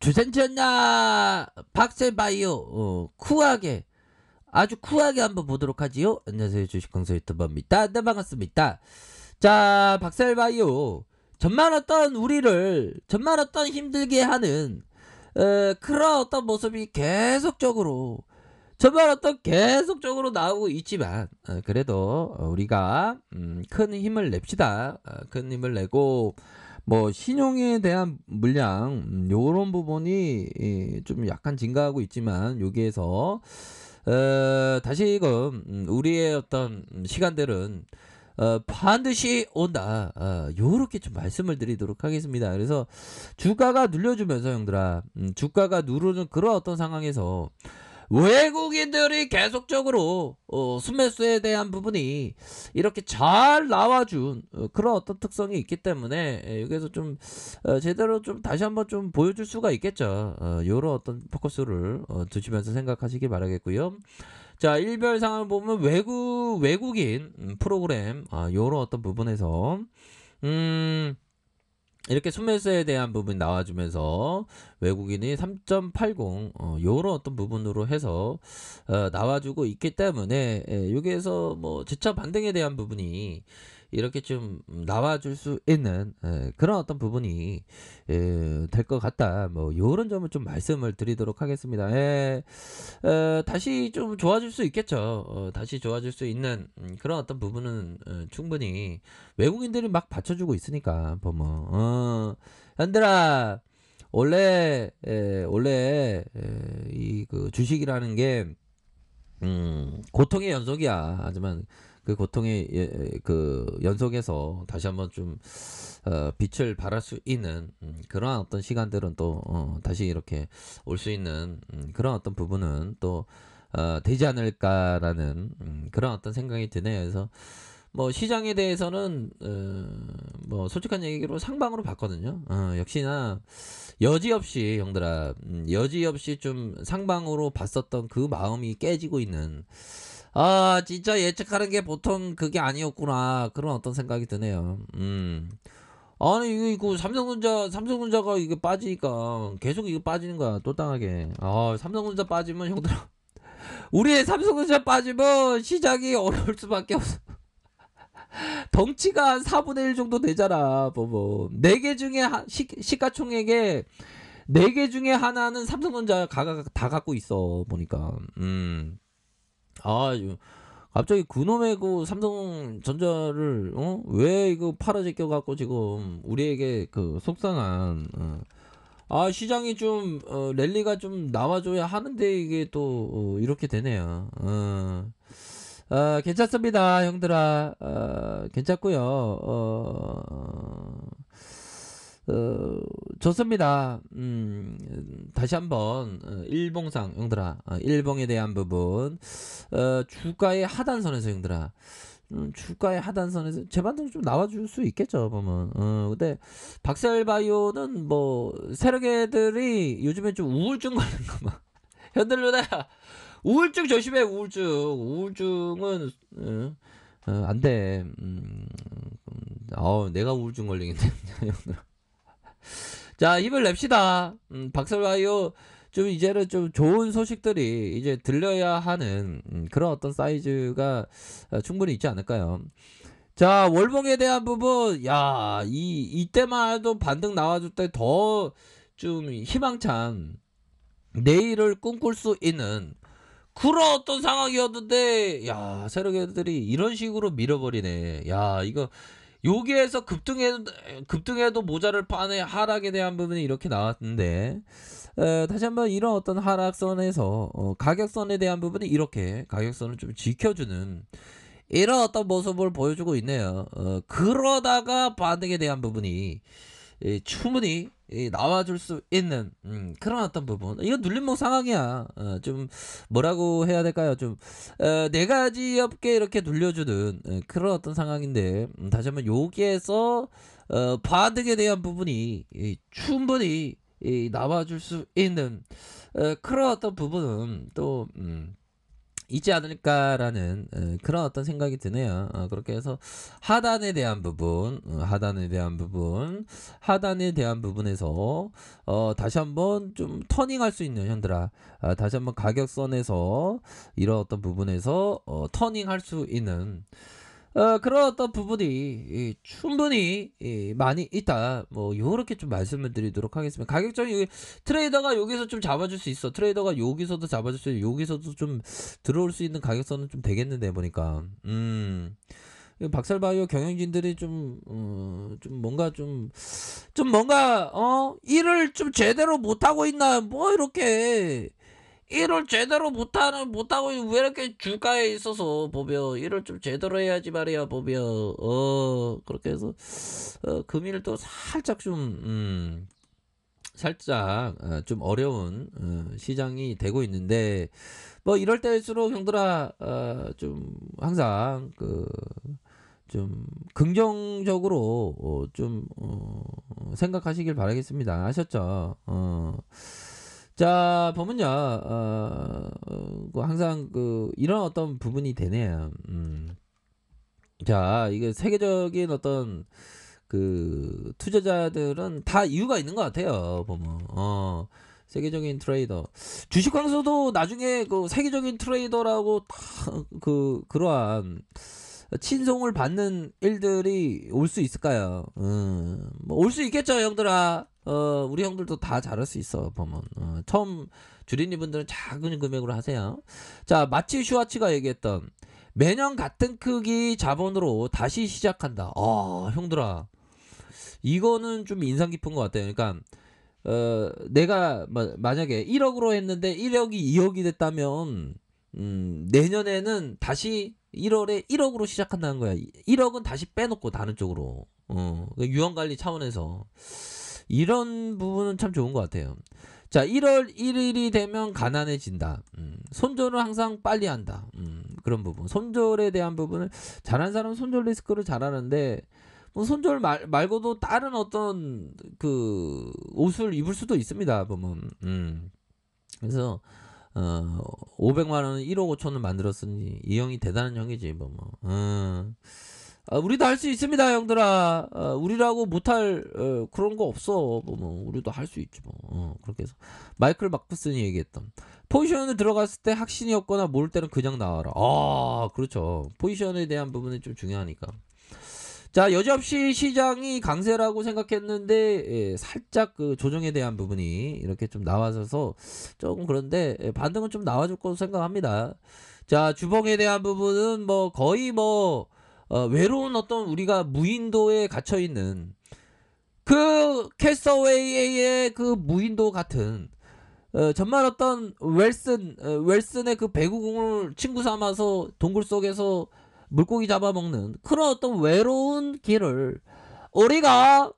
주센천나 박셀바이오 쿨하게 아주 쿨하게 한번 보도록 하지요. 안녕하세요, 주식강사 유튜버입니다. 네, 반갑습니다. 자, 박셀바이오 전만 어떤 우리를 전만 어떤 힘들게 하는 그런 어떤 모습이 계속적으로 나오고 있지만 그래도 우리가 큰 힘을 냅시다. 큰 힘을 내고 뭐 신용에 대한 물량 요런 부분이 좀 약간 증가하고 있지만 여기에서 다시금 우리의 어떤 시간들은 반드시 온다. 요렇게 좀 말씀을 드리도록 하겠습니다. 그래서 주가가 눌려주면서 형들아, 주가가 누르는 그런 어떤 상황에서 외국인들이 계속적으로 순매수에 대한 부분이 이렇게 잘 나와준 그런 어떤 특성이 있기 때문에 여기서 좀 제대로 좀 다시 한번 좀 보여줄 수가 있겠죠. 요런 어떤 포커스를 두시면서 생각하시기 바라겠고요. 자, 일별 상황을 보면 외국인 프로그램 요런 어떤 부분에서 이렇게 순매수에 대한 부분이 나와주면서 외국인이 3.80 요런 어떤 부분으로 해서 나와주고 있기 때문에 여기에서 뭐 지차 반등에 대한 부분이 이렇게 좀 나와줄 수 있는 그런 어떤 부분이 될 것 같다. 뭐 요런 점을 좀 말씀을 드리도록 하겠습니다. 다시 좀 좋아질 수 있겠죠. 다시 좋아질 수 있는 그런 어떤 부분은 충분히 외국인들이 막 받쳐주고 있으니까 보면 현들아 원래 이 그 주식이라는 게 고통의 연속이야. 하지만 그 고통의 그 연속에서 다시 한번 좀 빛을 발할 수 있는 그런 어떤 시간들은 또 다시 이렇게 올 수 있는 그런 어떤 부분은 또 되지 않을까라는 그런 어떤 생각이 드네요. 그래서 뭐 시장에 대해서는 뭐 솔직한 얘기로 상방으로 봤거든요. 역시나 여지없이 형들아 여지없이 좀 상방으로 봤었던 그 마음이 깨지고 있는 진짜 예측하는 게 보통 그게 아니었구나 그런 어떤 생각이 드네요. 아니 이거 삼성전자가 이게 빠지니까 계속 이거 빠지는 거야 똘땅하게. 삼성전자 빠지면 형들아 우리의 삼성전자 빠지면 시장이 어려울 수밖에 없어. 덩치가 한 4분의 1 정도 되잖아. 뭐 4개 중에 시가총액에 4개 중에 하나는 삼성전자 다 갖고 있어 보니까. 갑자기 그놈의 그 삼성전자를 왜 이거 팔아제껴 갖고 지금 우리에게 그 속상한 시장이 좀 랠리가 좀 나와줘야 하는데 이게 또 이렇게 되네요. 괜찮습니다, 형들아. 괜찮고요. 좋습니다. 다시 한번 일봉상 형들아, 일봉에 대한 부분, 주가의 하단선에서 형들아, 주가의 하단선에서 재반등 좀 나와줄 수 있겠죠 보면. 근데 박셀바이오는 뭐 세력애들이 요즘에 좀 우울증 걸린 거만 현들로다. 우울증 조심해. 우울증은 안 돼. 내가 우울증 걸리겠네. 자, 힘을 냅시다. 박설바이오 좀 이제는 좀 좋은 소식들이 이제 들려야 하는 그런 어떤 사이즈가 충분히 있지 않을까요? 자, 월봉에 대한 부분, 이때만 해도 반등 나와줄 때 더 좀 희망찬 내일을 꿈꿀 수 있는 그런 어떤 상황이었는데, 세력애들이 이런 식으로 밀어버리네. 이거 여기에서 급등해도 모자를 파네. 하락에 대한 부분이 이렇게 나왔는데, 다시 한번 이런 어떤 하락선에서 가격선에 대한 부분이 이렇게 가격선을 좀 지켜주는 이런 어떤 모습을 보여주고 있네요. 그러다가 반등에 대한 부분이 충분히 나와줄 수 있는 그런 어떤 부분. 이건 눌림목 상황이야. 좀 뭐라고 해야 될까요? 좀 네 가지 업계 이렇게 눌려주는 그런 어떤 상황인데, 다시 한번 여기에서 반등에 대한 부분이 충분히 나와줄 수 있는 그런 어떤 부분은 또 있지 않을까라는 그런 어떤 생각이 드네요. 그렇게 해서 하단에 대한 부분, 하단에 대한 부분에서 다시 한번 좀 터닝할 수 있는 형들아, 다시 한번 가격선에서 이런 어떤 부분에서 터닝할 수 있는 그런 어떤 부분이 충분히 많이 있다. 뭐 요렇게 좀 말씀을 드리도록 하겠습니다. 가격적인 트레이더가 여기서 좀 잡아줄 수 있어. 트레이더가 여기서도 잡아줄 수 있고 여기서도 좀 들어올 수 있는 가격선은 좀 되겠는데 보니까. 박살바이오 경영진들이 좀 뭔가 뭔가 일을 좀 제대로 못하고 있나 뭐 이렇게 일을 제대로 못하고 왜 이렇게 주가에 있어서 보면 일을 좀 제대로 해야지 말이야 보면 그렇게 해서 금일도 살짝 살짝 좀 어려운 시장이 되고 있는데 뭐 이럴 때일수록 형들아 좀 항상 좀 긍정적으로 생각하시길 바라겠습니다. 아셨죠? 자, 보면요, 항상 이런 어떤 부분이 되네요. 자, 이게 세계적인 어떤 투자자들은 다 이유가 있는 것 같아요. 보면, 세계적인 트레이더. 주식 광수도 나중에 세계적인 트레이더라고 그러한 친송을 받는 일들이 올 수 있을까요? 뭐 올 수 있겠죠, 형들아. 우리 형들도 다 잘할 수 있어, 보면. 처음 주린이 분들은 작은 금액으로 하세요. 자, 마치 슈와치가 얘기했던 매년 같은 크기 자본으로 다시 시작한다. 형들아. 이거는 좀 인상 깊은 것 같아요. 그러니까, 내가 만약에 1억으로 했는데 1억이 2억이 됐다면, 내년에는 다시 1월에 1억으로 시작한다는 거야. 1억은 다시 빼놓고 다른 쪽으로. 유언관리 차원에서. 이런 부분은 참 좋은 것 같아요. 자, 1월 1일이 되면 가난해진다. 손절을 항상 빨리 한다. 그런 부분. 손절에 대한 부분을 잘하는 사람은 손절 리스크를 잘하는데 뭐 손절 말고도 다른 어떤 옷을 입을 수도 있습니다. 보면. 그래서 500만 원은 1억 5천을 만들었으니 이 형이 대단한 형이지 뭐. 우리도 할 수 있습니다, 형들아. 우리라고 못할 그런 거 없어. 뭐 우리도 할 수 있지 뭐. 그렇게 해서 마이클 마쿠슨이 얘기했던 포지션에 들어갔을 때 확신이 없거나 모를 때는 그냥 나와라. 그렇죠. 포지션에 대한 부분이 좀 중요하니까. 자, 여지없이 시장이 강세라고 생각했는데 살짝 조정에 대한 부분이 이렇게 좀 나와서 조금 그런데 반등은 좀 나와줄 거로 생각합니다. 자, 주봉에 대한 부분은 뭐 거의 외로운 어떤 우리가 무인도에 갇혀 있는 캐서웨이의 무인도 같은 정말 어떤 웰슨의 배구공을 친구 삼아서 동굴 속에서 물고기 잡아먹는 그런 어떤 외로운 길을 우리가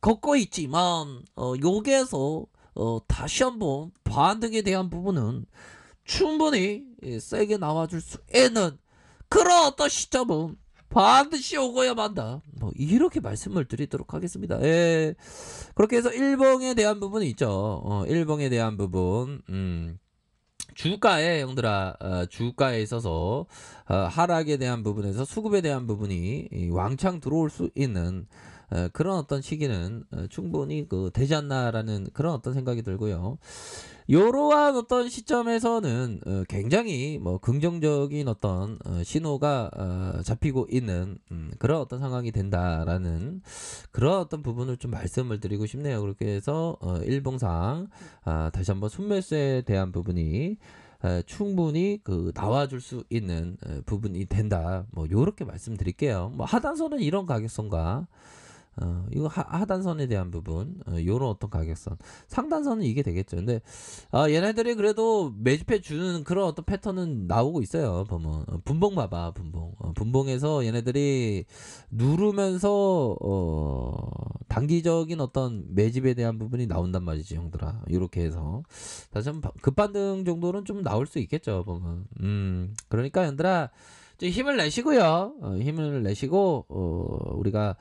걷고 있지만 여기에서 다시 한번 반등에 대한 부분은 충분히 세게 나와줄 수 있는 그런 어떤 시점은 반드시 오고야 만다. 뭐 이렇게 말씀을 드리도록 하겠습니다. 예. 그렇게 해서 일봉에 대한 부분이 있죠. 일봉에 대한 부분. 주가에 형들아 주가에 있어서 하락에 대한 부분에서 수급에 대한 부분이 왕창 들어올 수 있는 그런 어떤 시기는 충분히 되지 않나라는 그런 어떤 생각이 들고요. 이러한 어떤 시점에서는 굉장히 긍정적인 어떤 신호가 잡히고 있는 그런 어떤 상황이 된다라는 그런 어떤 부분을 좀 말씀을 드리고 싶네요. 그렇게 해서 일봉상 다시 한번 순매수에 대한 부분이 충분히 나와줄 수 있는 부분이 된다. 요렇게 말씀드릴게요. 하단선은 이런 가격선과 이거 하단선에 대한 부분, 요런 어떤 가격선. 상단선은 이게 되겠죠. 근데, 얘네들이 그래도 매집해 주는 그런 어떤 패턴은 나오고 있어요. 보면. 분봉 봐봐, 분봉. 분봉에서 얘네들이 누르면서, 단기적인 어떤 매집에 대한 부분이 나온단 말이지, 형들아. 이렇게 해서. 다시 한번 급반등 정도는 좀 나올 수 있겠죠, 보면. 그러니까, 형들아. 좀 힘을 내시고요. 힘을 내시고 우리가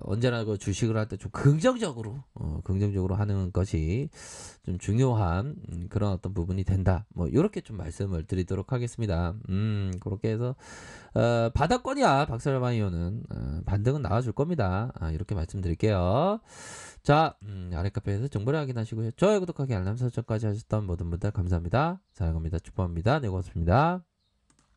언제나 그 주식을 할 때 좀 긍정적으로 하는 것이 좀 중요한 그런 어떤 부분이 된다. 뭐 요렇게 좀 말씀을 드리도록 하겠습니다. 그렇게 해서 바닥권이야 박스라바이오는 반등은 나와줄 겁니다. 이렇게 말씀드릴게요. 자, 아래 카페에서 정보를 확인하시고요. 좋아요, 구독하기, 알람 설정까지 하셨던 모든 분들 감사합니다. 사랑합니다. 축복합니다. 네, 고맙습니다.